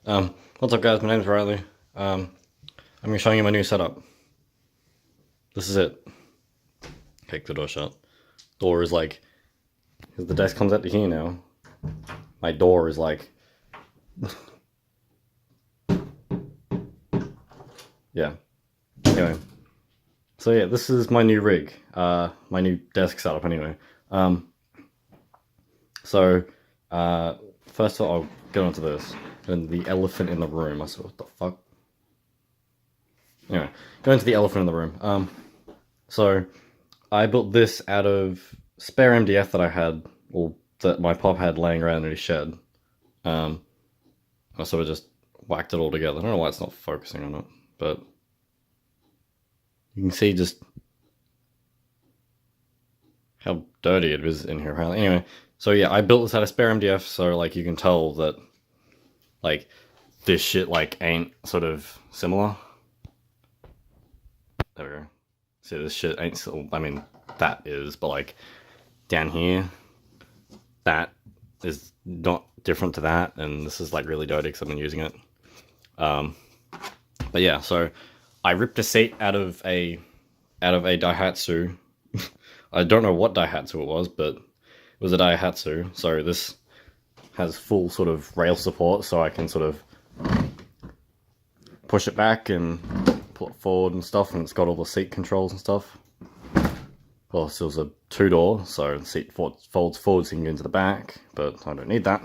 What's up guys, my name's Riley. I'm gonna be showing you my new setup. This is it. Kick the door shut. Door is like, because the desk comes out to here now. My door is like, yeah. Anyway, so yeah, this is my new rig. My new desk setup anyway. First of all, I'll get onto this. And the elephant in the room. I said, what the fuck? Anyway, going to the elephant in the room. So I built this out of spare MDF that I had, or that my pop had laying around in his shed. I sort of just whacked it all together. I don't know why it's not focusing on it, but you can see just how dirty it is in here. Anyway, so yeah, I built this out of spare MDF, so like you can tell that like this shit like ain't sort of similar. There we go. See, this shit ain't still, I mean, that is, but like down here, that is not different to that, and this is like really dirty because I've been using it. But yeah, so I ripped a seat out of a Daihatsu. I don't know what Daihatsu it was, but it was a Daihatsu. So this has full sort of rail support, so I can sort of push it back and pull it forward and stuff, and it's got all the seat controls and stuff. Well, it was a two-door, so the seat folds forward so you can get into the back, but I don't need that.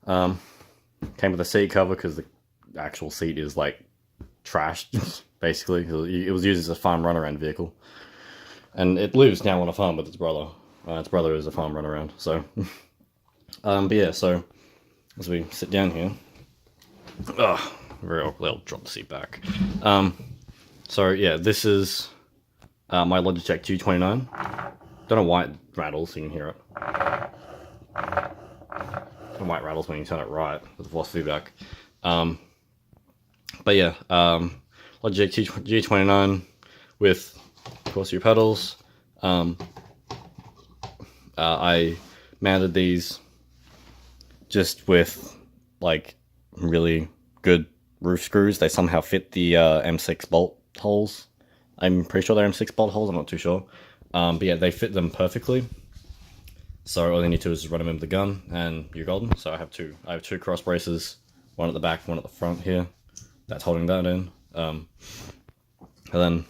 Came with a seat cover because the actual seat is like trashed, basically. It was used as a farm runaround vehicle. And it lives now on a farm with its brother. Its brother is a farm runaround, so... but yeah, so as we sit down here, very awkward. I'll drop the seat back. So yeah, this is my Logitech G29. Don't know why it rattles, so you can hear it. Don't know why it rattles when you turn it right with the force feedback. But yeah, Logitech G29 with, of course, your pedals. I mounted these just with like really good roof screws. They somehow fit the M6 bolt holes. I'm pretty sure they're M6 bolt holes, I'm not too sure. But yeah, they fit them perfectly. So all you need to do is just run them in with the gun and you're golden. So I have two cross braces, one at the back, one at the front here. That's holding that in. And then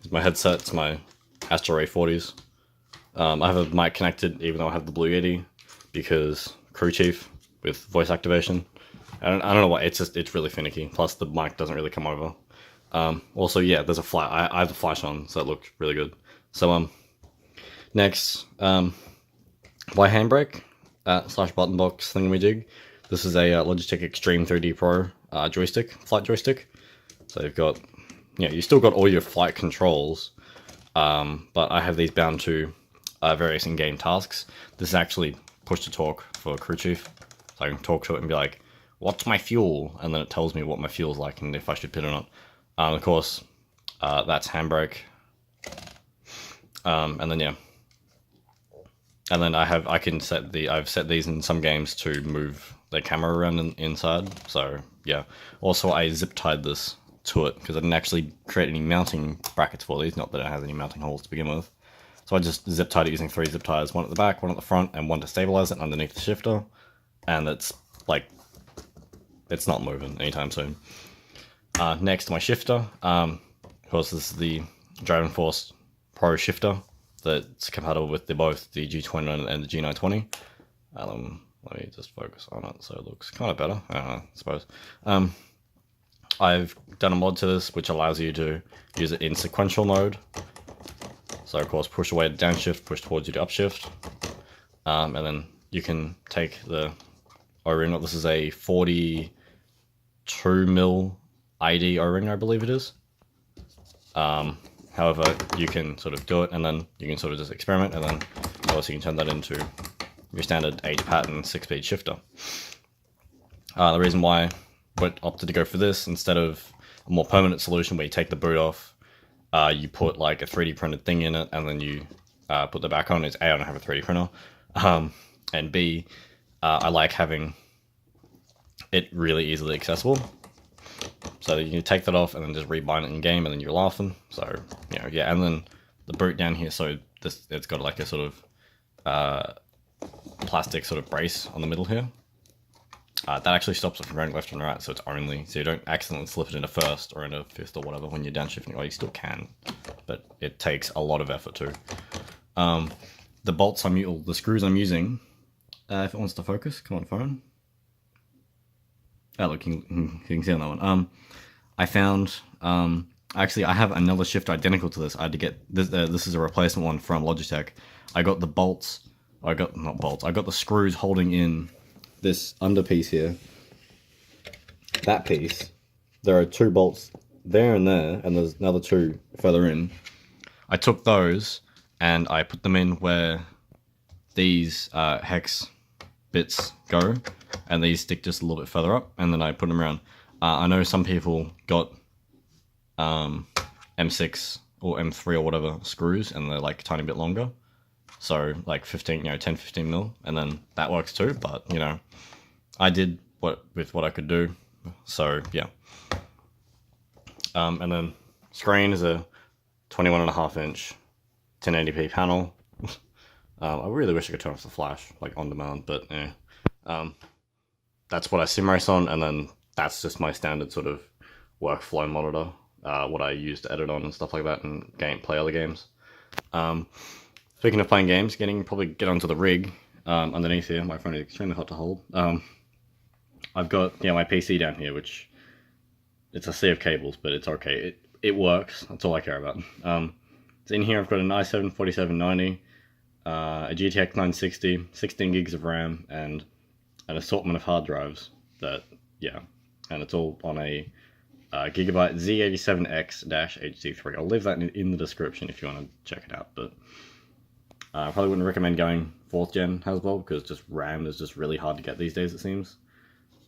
my headset, it's my Astro A40s. I have a mic connected even though I have the Blue Yeti because crew chief with voice activation. I don't know why, it's really finicky. Plus the mic doesn't really come over. Also, yeah, there's a flash. I have the flash on, so it looked really good. So next, my handbrake slash button box thingamajig. This is a Logitech Extreme 3D Pro joystick, flight joystick. So you've got, you still got all your flight controls, but I have these bound to various in-game tasks. This is actually push to talk for crew chief. So I can talk to it and be like, what's my fuel? And then it tells me what my fuel's like and if I should pit or not. Of course, that's handbrake. And then yeah. And then I've set these in some games to move the camera around inside. So yeah. Also I zip tied this to it because I didn't actually create any mounting brackets for these. Not that it has any mounting holes to begin with. So I just zip tied it using 3 zip ties, one at the back, one at the front, and one to stabilize it underneath the shifter. And it's like, it's not moving anytime soon. Next, my shifter. Of course, this is the Geforce Pro shifter that's compatible with both the G29 and the G920. Let me just focus on it so it looks kind of better, I suppose. I've done a mod to this which allows you to use it in sequential mode. So of course, push away to downshift, push towards you to upshift. And then you can take the O-ring. This is a 42mm ID O-ring, I believe it is. However, you can sort of do it and then you can sort of just experiment, and then of course you can turn that into your standard 8-pattern 6-speed shifter. The reason why I opted to go for this instead of a more permanent solution where you take the boot off, you put like a 3D printed thing in it and then you put the back on, is A, I don't have a 3D printer, and B, I like having it really easily accessible. So you can take that off and then just rebind it in game, and then you're laughing. So yeah, and then the boot down here. So it's got like a sort of plastic sort of brace on the middle here. That actually stops it from going left and right, so it's only, so you don't accidentally slip it into first or into fifth or whatever when you're downshifting. Well, you still can, but it takes a lot of effort too. The bolts the screws I'm using, if it wants to focus, come on phone. Oh look, you can see on that one. I found, actually I have another shifter identical to this. I had to get, this is a replacement one from Logitech. I got the bolts, I got the screws holding in this underpiece here, that piece. There are 2 bolts there, and there's another 2 further in. I took those and I put them in where these hex bits go, and these stick just a little bit further up, and then I put them around. I know some people got M6 or M3 or whatever screws, and they're like a tiny bit longer. So like 10-15 mil, and then that works too. But I did what I could do. So yeah. And then screen is a 21.5 inch 1080p panel. I really wish I could turn off the flash like on demand, but yeah. That's what I sim race on, and then that's just my standard sort of workflow monitor. What I use to edit on and stuff like that, and play other games. Speaking of playing games, probably get onto the rig. Underneath here, my phone is extremely hot to hold. I've got my PC down here, which it's a sea of cables, but it's okay. It works. That's all I care about. So in here, I've got an i7 4790, a GTX 960, 16 gigs of RAM, and an assortment of hard drives. And it's all on a Gigabyte Z87x-HD3. I'll leave that in the description if you want to check it out. But I probably wouldn't recommend going 4th gen Haswell, because just RAM is just really hard to get these days, it seems.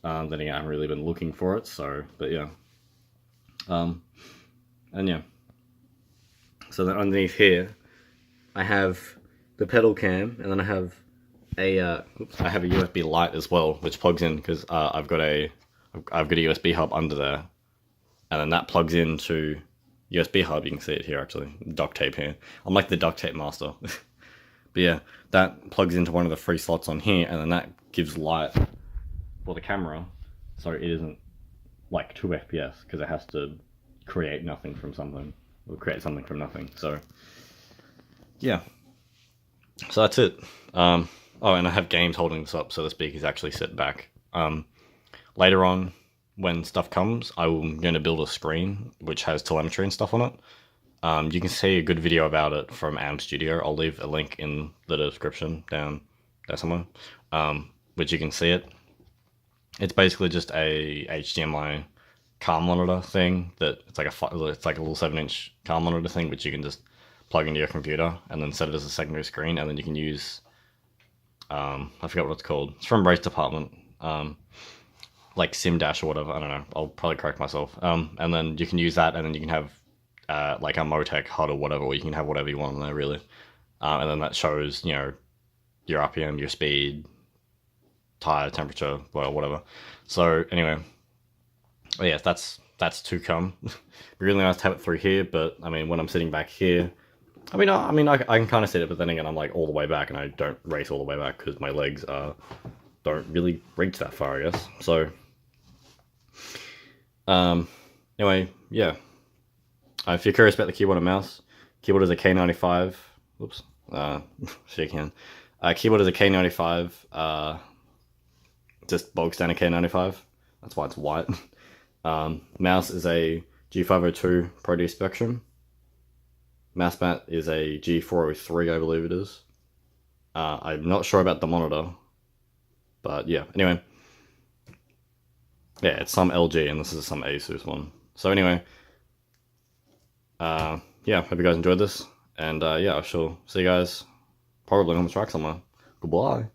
Then again, I haven't really been looking for it, so, but yeah. And yeah. So then underneath here, I have the pedal cam, and then I have a USB light as well, which plugs in, because I've got a USB hub under there, and then that plugs into USB hub. You can see it here actually, duct tape here. I'm like the duct tape master. But yeah, that plugs into one of the 3 slots on here, and then that gives light for the camera, so it isn't like 2 FPS, because it has to create nothing from something, or create something from nothing. So yeah, so that's it. Oh, and I have games holding this up, so the speakers actually sit back. Later on, when stuff comes, I'm going to build a screen which has telemetry and stuff on it. You can see a good video about it from Am Studio. I'll leave a link in the description down there somewhere, which you can see it. It's basically just a HDMI car monitor thing that it's like a little 7-inch car monitor thing, which you can just plug into your computer and then set it as a secondary screen, and then you can use I forgot what it's called. It's from Race Department, like SimDash or whatever. I don't know. I'll probably correct myself. And then you can use that, and then you can have like a Motec HUD or whatever, or you can have whatever you want on there really. And then that shows your RPM, your speed, tire temperature, well, whatever. So anyway, yeah, that's to come. It'd be really nice to have it through here, but I mean, when I'm sitting back here, I can kind of sit it, but then again, I'm like all the way back, and I don't race all the way back because my legs don't really reach that far, I guess. So anyway, yeah. If you're curious about the keyboard and mouse, keyboard is a K95. Whoops. Shake hand. Keyboard is a K95. Just bog standard K95. That's why it's white. Mouse is a G502 Pro D Spectrum. Mouse mat is a G403, I believe it is. I'm not sure about the monitor, but yeah. Anyway, yeah, it's some LG, and this is some Asus one. So anyway, yeah, hope you guys enjoyed this, and yeah, I shall see you guys probably on the track somewhere. Goodbye.